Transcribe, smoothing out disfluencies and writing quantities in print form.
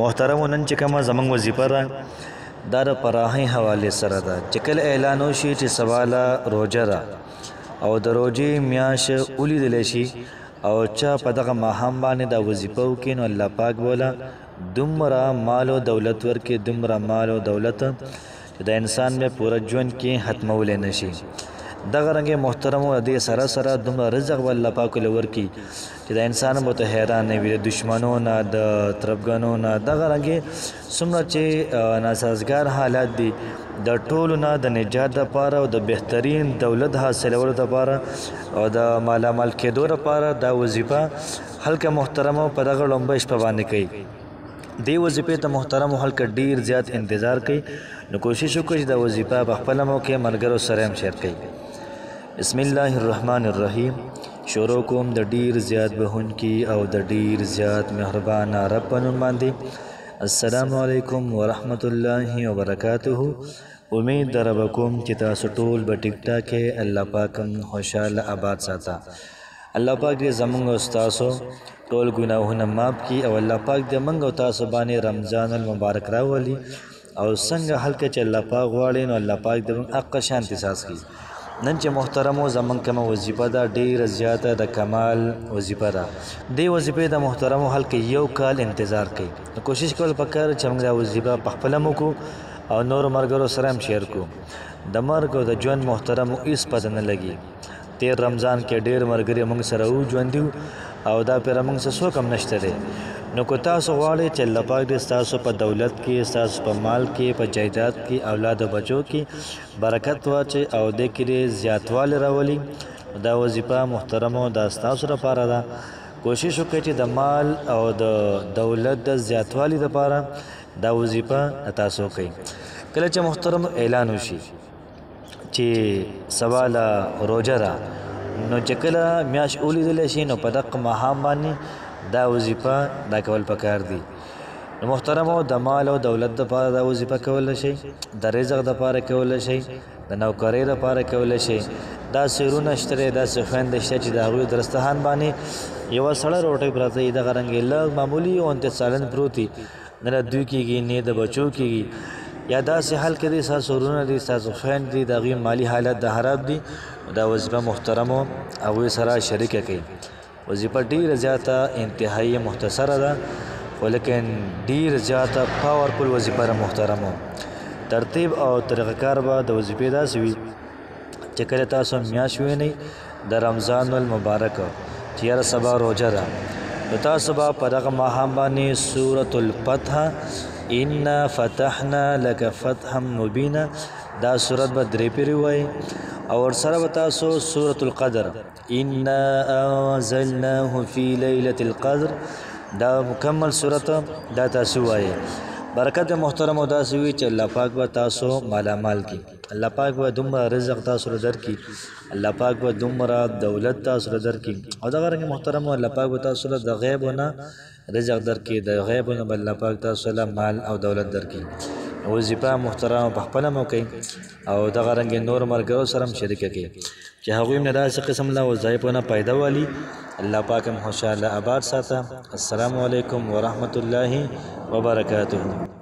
محترمو نن چې کومه زموږ وظیفه ده دا د پراهۍ حوالې سره ده چې کله اعلان وشي چې سواله روژه ده او د روژې میاشت ولیدلی شي او چا په دغه ماښام باندې دا وظیفه وکړي نو الله پاک بوله دومره مال او دولت ورکړي دومره مال او دولت چې د انسان بیا پوره ژوند کې ختمولی نه شي دغه رنګې محترمو د دې سره سره دومره رزق به الله پاک له ورکړي چې د انسان به ته حیران نه وي د دشمنو نه د تربګنو نه دغه رنګې څومره چې ناسازګار حالات دي د ټولو نه د نجات دپاره او د بهترین دولت حاصلولو دپاره او د مالامال کېدو دپاره دا وظیفه هلکه محترمو په دغه لومبۍ شپه باندې کوي دې وظیفې ته محترمو هلکه ډیر زیات انتظار کوي نو کوشش وکړئ چې دا وظیفه په خپله موقع ملګرو سره هم شیر کوي بسم الله الرحمن الرحیم شروع کوم د ډیر زیات بهونکي او د ډیر زیات مهربان رب په نوم باندې السلام علیکم ورحمت الله وبرکاته امید در کوم چې تاسو ټول به ټیک ټاک الله پاک خوشاله آباد ساته الله پاک دې زموږ او تاسو ټول ګناهونه معاف کړي او الله پاک دې موږ او تاسو باندې رمضان المبارک راولي او څنګه هلکه چې الله پاک غواړي نو الله پاک دې حق شانتي ساز کړي نن چې محترمو زموږ کومه وظیفه ده ډیره زیاته د کمال وظیفه ده دې وظیفې د محترمو هلکه یو کال انتظار کوي نو کوشش کول پکار چې موږ دا وظیفه په خپله مو کړو او نورو ملګرو سره هم شیر کړو د مرګ او د ژوند محترمو هېڅ پته نه لګي تیر رمضان کې ډیر ملګري موږ سره وژوندي او دا پیره موږ څه څوک هم نشته دی نو که تاسو غواړئ چې الله پاک دې ستاسو په دولت کې ستاسو په مال کې په جایداد کې اولاد او بچو کې برکت واچي او دې کې دې زیاتوالی راولي دا وظیفه محترمو دا ستاسو لپاره ده کوشش وکړئ چې د مال او د دولت د زیاتوالي دپاره دا وظیفه تاسو کوئ کله چې محترم اعلان وشي چې سواله روژه ده نو چې کله میاشت ولیدلی شي نو په دغه ماښام باندې دا وظیفه دا کول پکار دي نو محترمو د مال او دولت دپاره دا وظیفه کولی شئ د رزق دپاره کولی شئ د نوکرۍ دپاره کولی شئ داسې ورونه شته دی داسې خویندې شته چې د هغوی د دسترخوان باندې یوه سړه روټۍ پرته وي دغه رنګې لږ معمولي غوندې سالن پروت وي نه د دوی کېږي نه د بچو کېږي یا داسې حال کې دي ستاسو ورونه دي ستاسو خویندې دي د هغوی مالي حالت د خراب دي دا وظیفه محترمو هغوی سره شریکه کوي وظیفه ډیره زیاته انتهایی مختصره ده خو لیکن ډیر زیاته پاورفل وظیفه ده محترمو ترتیب او طریقه کار به د وظیفې داسې وي چې کله تاسو میاشت ووینئ د رمضان المبارک چې یاره سبا روژه ده نو تاسو به په دغه ماښام باندې سورة الفتح انا فتحنا لك فتحا مبینا دا صورت به درې پیرې ووایئ او ورسره به تاسو سورة القدر انا انزلناه فی لیلة القدر دا مکمل صورت دا تاسو وایئ برکت محترمو داسې وي چې الله پاک به تاسو مالامال کړي الله پاک به دومره رزق تاسو له درکړي الله پاک به دومره دولت تاسو له درکړي او دغه رنګې محترمو الله پاک به تاسو له د غیبو نه رزق درکړي د غیبو نه به الله پاک تاسو له مال او دولت درکړي وظیفه محترمو په خپله مو کوي او دغه رنګې نور ملګرو سره هم شریکه کوي چې هغوی هم د داسې قسم له وظایفو نه پیدا والي الله پاک هم خوشحاله آباد ساته السلام علیکم ورحمت الله وبرکاته